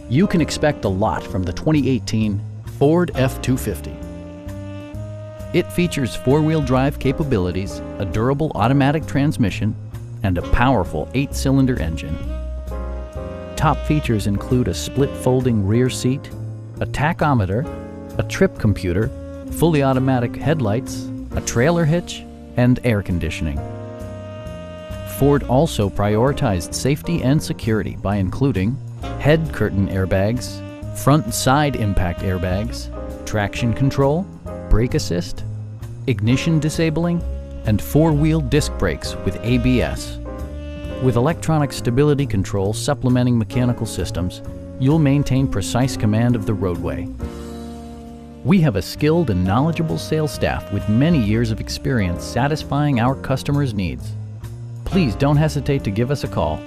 You can expect a lot from the 2018 Ford F-250. It features four-wheel drive capabilities, a durable automatic transmission, and a powerful 8-cylinder engine. Top features include a split folding rear seat, a tachometer, a trip computer, fully automatic headlights, a trailer hitch, and air conditioning. Ford also prioritized safety and security by including head curtain airbags, front and side impact airbags, traction control, brake assist, ignition disabling, and four-wheel disc brakes with ABS. With electronic stability control supplementing mechanical systems, you'll maintain precise command of the roadway. We have a skilled and knowledgeable sales staff with many years of experience satisfying our customers' needs. Please don't hesitate to give us a call